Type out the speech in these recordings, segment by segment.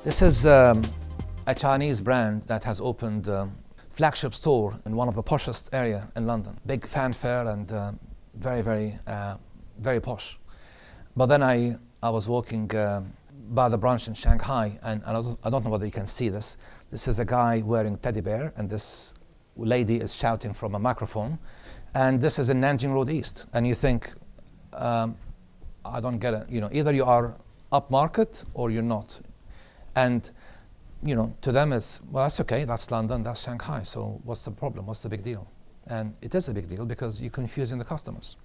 This is a Chinese brand that has opened a flagship store in one of the poshest area in London. Big fanfare and very posh. But then I was walking by the branch in Shanghai, and I don't know whether you can see this. This is a guy wearing teddy bear, and this lady is shouting from a microphone. And this is in Nanjing Road East. And you think, I don't get it. Either you are upmarket or you're not. And to them it's, well, that's okay, that's London, that's Shanghai, so what's the problem, what's the big deal? And it is a big deal because you're confusing the customers.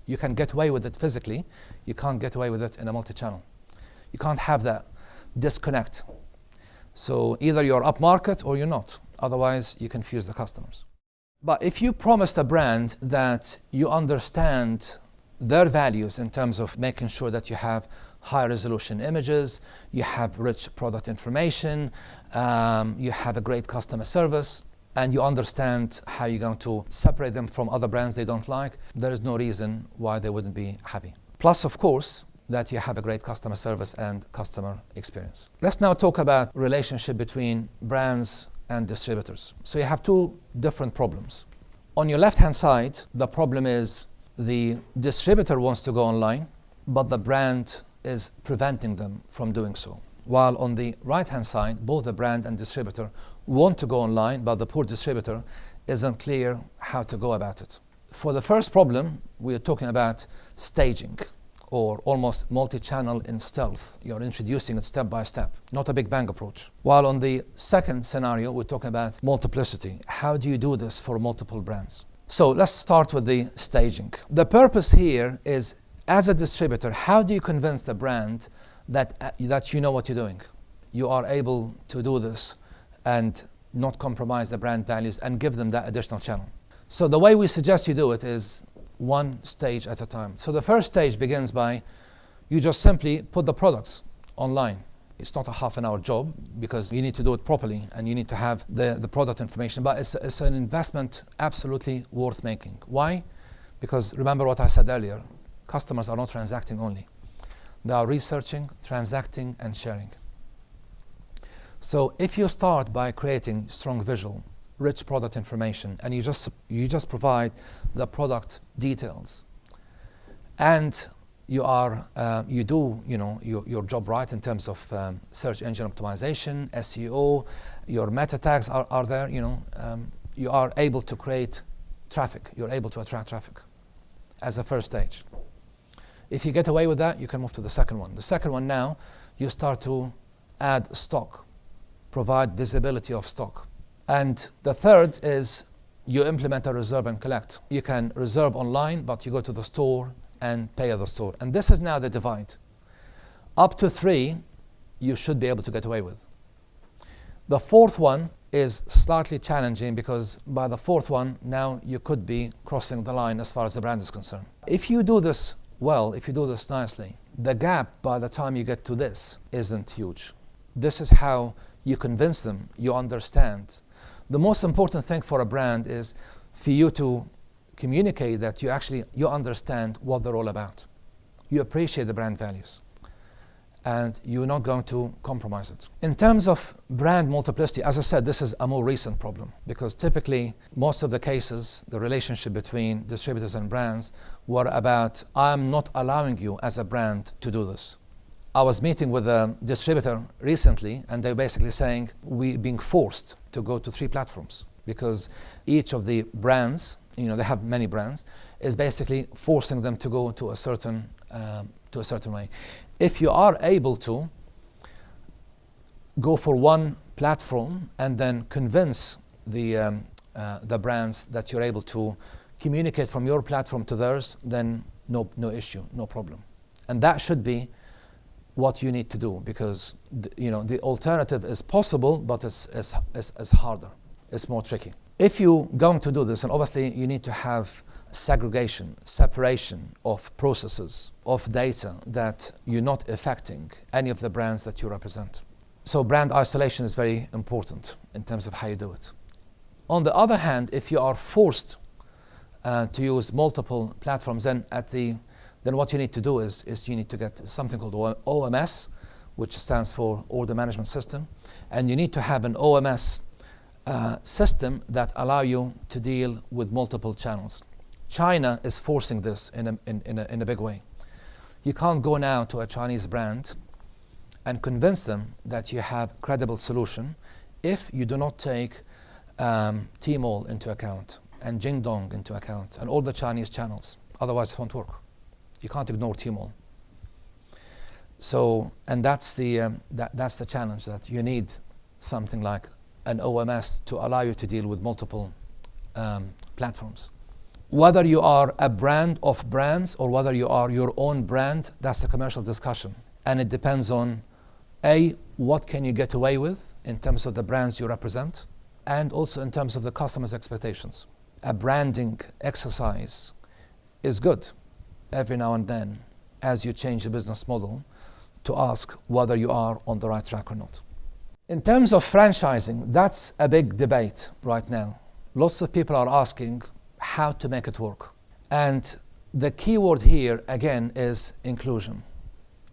You can get away with it physically, you can't get away with it in a multi-channel. You can't have that disconnect. So either you're upmarket or you're not, otherwise you confuse the customers. But if you promised a brand that you understand their values in terms of making sure that you have high resolution images, you have rich product information, you have a great customer service, and you understand how you're going to separate them from other brands they don't like, there is no reason why they wouldn't be happy. Plus, of course, that you have a great customer service and customer experience. Let's now talk about relationship between brands and distributors. So you have two different problems. On your left-hand side, the problem is the distributor wants to go online, but the brand is preventing them from doing so. While on the right-hand side, both the brand and distributor want to go online, but the poor distributor isn't clear how to go about it. For the first problem, we are talking about staging, or almost multi-channel in stealth. You're introducing it step by step, not a big bang approach. While on the second scenario, we're talking about multiplicity. How do you do this for multiple brands? So let's start with the staging. The purpose here is, as a distributor, how do you convince the brand that you know what you're doing? You are able to do this and not compromise the brand values and give them that additional channel. So the way we suggest you do it is one stage at a time. So the first stage begins by you just simply put the products online. It's not a half-an-hour job because you need to do it properly and you need to have the product information, but it's an investment absolutely worth making. Why? Because remember what I said earlier, customers are not transacting only. They are researching, transacting, and sharing. So if you start by creating strong visual, rich product information, and you just provide the product details, and you do your job right in terms of search engine optimization, SEO, your meta tags are there. You are able to create traffic. You're able to attract traffic as a first stage. If you get away with that, you can move to the second one. The second one now, you start to add stock, provide visibility of stock. And the third is you implement a reserve and collect. You can reserve online, but you go to the store and pay at the store. And this is now the divide. Up to 3, you should be able to get away with. The fourth one is slightly challenging because by the fourth one, now you could be crossing the line as far as the brand is concerned. If you do this well, if you do this nicely, the gap by the time you get to this isn't huge. This is how you convince them, you understand. The most important thing for a brand is for you to communicate that you understand what they're all about. You appreciate the brand values and you're not going to compromise it. In terms of brand multiplicity, as I said, this is a more recent problem because typically most of the cases, the relationship between distributors and brands were about, I'm not allowing you as a brand to do this. I was meeting with a distributor recently and they're basically saying we're being forced to go to 3 platforms because each of the brands, they have many brands, is basically forcing them to go to a certain way. If you are able to go for one platform and then convince the brands that you're able to communicate from your platform to theirs, then no issue, no problem. And that should be what you need to do because the alternative is possible, but it's harder, it's more tricky. If you're going to do this, and obviously you need to have segregation, separation of processes, of data that you're not affecting any of the brands that you represent. So brand isolation is very important in terms of how you do it. On the other hand, if you are forced to use multiple platforms, then what you need to do is you need to get something called OMS, which stands for Order Management System, and you need to have an OMS system that allow you to deal with multiple channels. China is forcing this in a big way. You can't go now to a Chinese brand and convince them that you have credible solution if you do not take Tmall into account and Jingdong into account and all the Chinese channels. Otherwise it won't work. You can't ignore Tmall. So, and that's the challenge, that you need something like an OMS to allow you to deal with multiple platforms. Whether you are a brand of brands or whether you are your own brand, that's a commercial discussion. And it depends on A, what can you get away with in terms of the brands you represent, and also in terms of the customer's expectations. A branding exercise is good every now and then as you change the business model to ask whether you are on the right track or not. In terms of franchising, that's a big debate right now. Lots of people are asking how to make it work. And the key word here, again, is inclusion.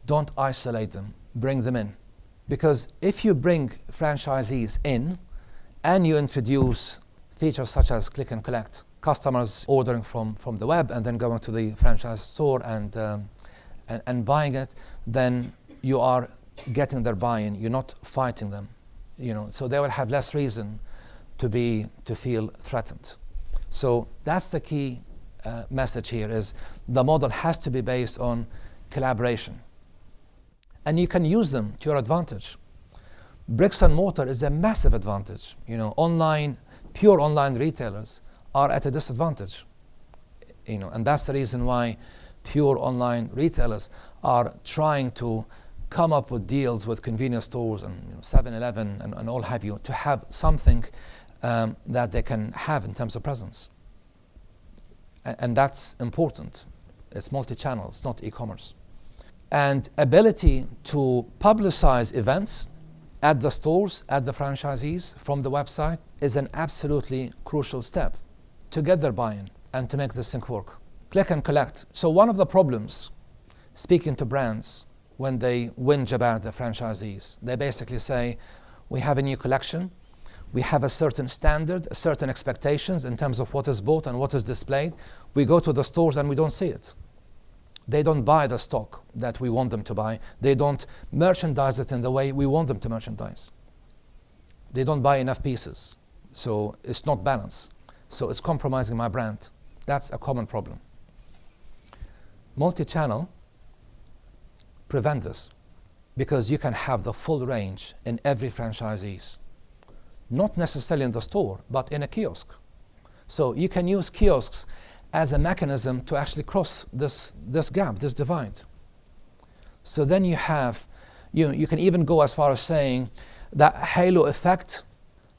Don't isolate them, bring them in. Because if you bring franchisees in and you introduce features such as click and collect, customers ordering from the web and then going to the franchise store and buying it, then you are getting their buy-in. You're not fighting them, so they will have less reason to feel threatened. So that's the key message here, is the model has to be based on collaboration. And you can use them to your advantage. Bricks and mortar is a massive advantage. Pure online retailers are at a disadvantage. And that's the reason why pure online retailers are trying to come up with deals with convenience stores and 7-Eleven and all have you, to have something that they can have in terms of presence. And that's important. It's multi-channel, it's not e-commerce. And ability to publicize events at the stores, at the franchisees from the website is an absolutely crucial step to get their buy-in and to make this thing work. Click and collect. So one of the problems, speaking to brands, when they whinge about the franchisees, they basically say, we have a new collection, we have a certain standard, certain expectations in terms of what is bought and what is displayed. We go to the stores and we don't see it. They don't buy the stock that we want them to buy. They don't merchandise it in the way we want them to merchandise. They don't buy enough pieces. So it's not balanced. So it's compromising my brand. That's a common problem. Multi-channel prevent this, because you can have the full range in every franchisees. Not necessarily in the store, but in a kiosk. So you can use kiosks as a mechanism to actually cross this gap, this divide. So then you have, you can even go as far as saying that halo effect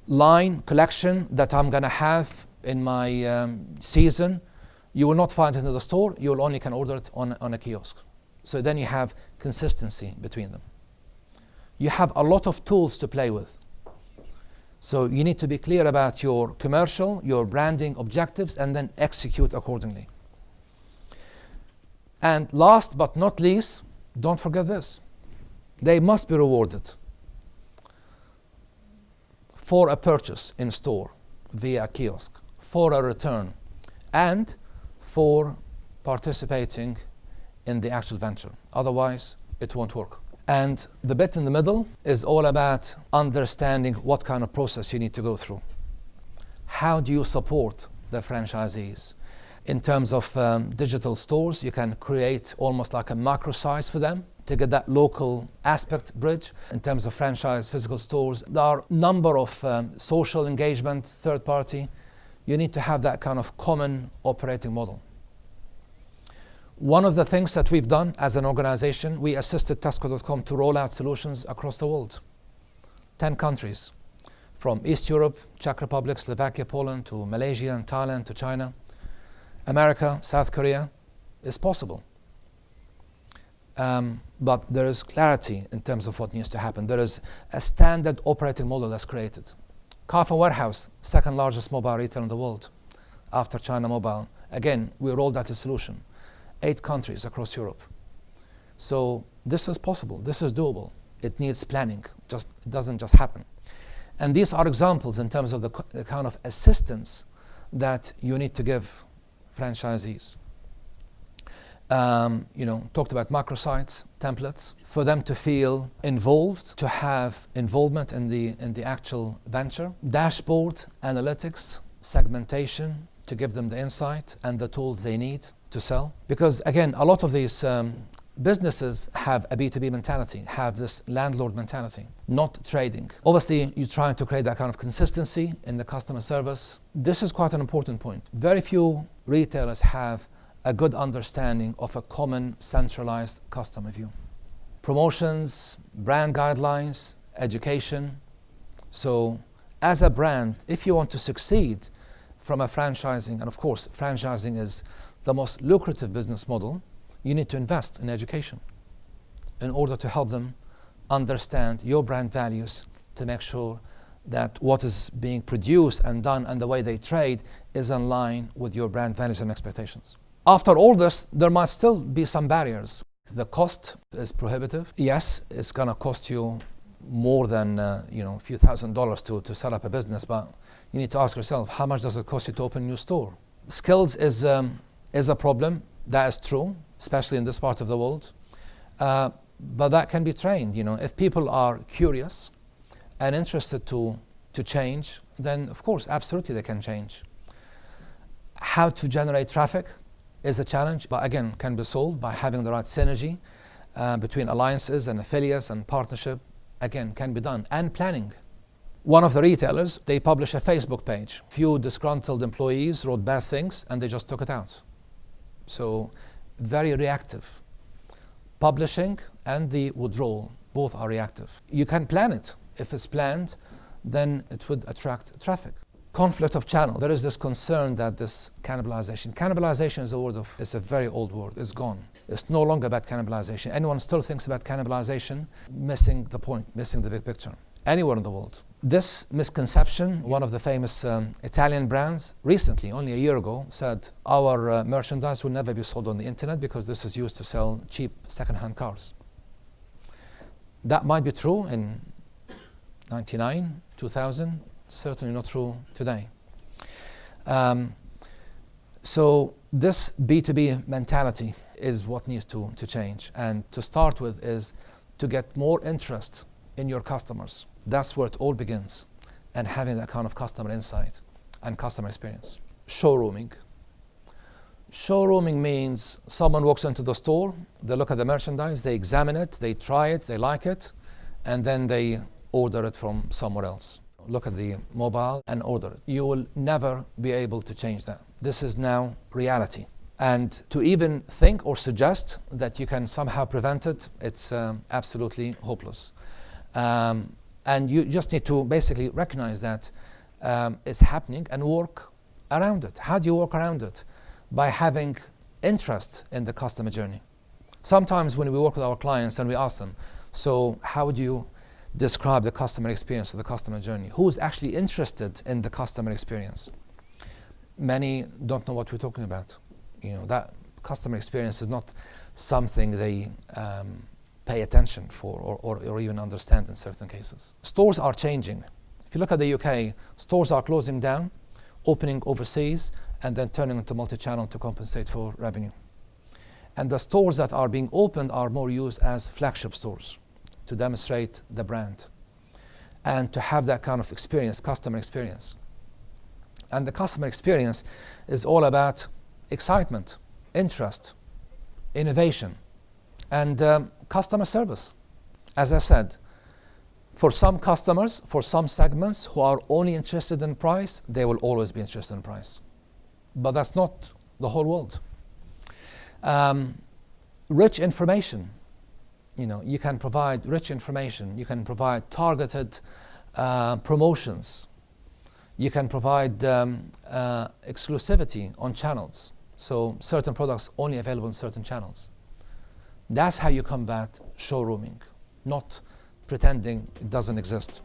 line collection that I'm gonna have in my season, you will not find it in the store, you will only can order it on a kiosk. So then you have consistency between them. You have a lot of tools to play with. So you need to be clear about your commercial, your branding objectives, and then execute accordingly. And last but not least, don't forget this. They must be rewarded for a purchase in store via a kiosk, for a return, and for participating in the actual venture. Otherwise, it won't work. And the bit in the middle is all about understanding what kind of process you need to go through. How do you support the franchisees? In terms of digital stores, you can create almost like a microsite for them to get that local aspect bridge. In terms of franchise physical stores, there are a number of social engagement, third party. You need to have that kind of common operating model. One of the things that we've done as an organization, we assisted Tesco.com to roll out solutions across the world. 10 countries, from East Europe, Czech Republic, Slovakia, Poland, to Malaysia and Thailand, to China, America, South Korea. Is possible. But there is clarity in terms of what needs to happen. There is a standard operating model that's created. Carrefour Warehouse, second largest mobile retailer in the world, after China Mobile. Again, we rolled out a solution. 8 countries across Europe. So this is possible, this is doable. It needs planning. It doesn't just happen. And these are examples in terms of the kind of assistance that you need to give franchisees. Talked about microsites, templates, for them to feel involved, to have involvement in the actual venture. Dashboard, analytics, segmentation, to give them the insight and the tools they need to sell. Because again, a lot of these businesses have a B2B mentality, have this landlord mentality, not trading. Obviously, you're trying to create that kind of consistency in the customer service. This is quite an important point. Very few retailers have a good understanding of a common centralized customer view. Promotions, brand guidelines, education. So as a brand, if you want to succeed from a franchising, and of course, franchising is the most lucrative business model, you need to invest in education in order to help them understand your brand values, to make sure that what is being produced and done and the way they trade is in line with your brand values and expectations. After all this, there might still be some barriers. The cost is prohibitive. Yes, it's going to cost you more than a few $1,000s to set up a business, but you need to ask yourself, how much does it cost you to open a new store? Skills is a problem. That is true, especially in this part of the world. But that can be trained. If people are curious and interested to change, then of course, absolutely they can change. How to generate traffic is a challenge, but again, can be solved by having the right synergy between alliances and affiliates and partnership. Again, can be done. And planning. One of the retailers, they published a Facebook page. Few disgruntled employees wrote bad things and they just took it out. So very reactive. Publishing and the withdrawal, both are reactive. You can plan it. If it's planned, then it would attract traffic. Conflict of channel. There is this concern that this cannibalization is a very old word. It's gone. It's no longer about cannibalization. Anyone still thinks about cannibalization, missing the point, missing the big picture. Anywhere in the world. This misconception, one of the famous Italian brands recently, only a year ago, said our merchandise will never be sold on the internet because this is used to sell cheap second-hand cars. That might be true in 99, 2000, certainly not true today. So this B2B mentality is what needs to change. And to start with is to get more interest in your customers. That's where it all begins. And having that kind of customer insight and customer experience. Showrooming. Showrooming means someone walks into the store, they look at the merchandise, they examine it, they try it, they like it, and then they order it from somewhere else. Look at the mobile and order it. You will never be able to change that. This is now reality. And to even think or suggest that you can somehow prevent it, it's absolutely hopeless. And you just need to basically recognize that it's happening and work around it. How do you work around it? By having interest in the customer journey. Sometimes when we work with our clients and we ask them, so how would you describe the customer experience or the customer journey? Who's actually interested in the customer experience? Many don't know what we're talking about. That customer experience is not something they pay attention for or even understand in certain cases. Stores are changing. If you look at the UK, stores are closing down, opening overseas, and then turning into multi-channel to compensate for revenue. And the stores that are being opened are more used as flagship stores to demonstrate the brand and to have that kind of experience, customer experience. And the customer experience is all about excitement, interest, innovation, and customer service. As I said, for some customers, for some segments who are only interested in price, they will always be interested in price. But that's not the whole world. Rich information. You can provide rich information. You can provide targeted promotions. You can provide exclusivity on channels. So certain products only available in certain channels. That's how you combat showrooming, not pretending it doesn't exist.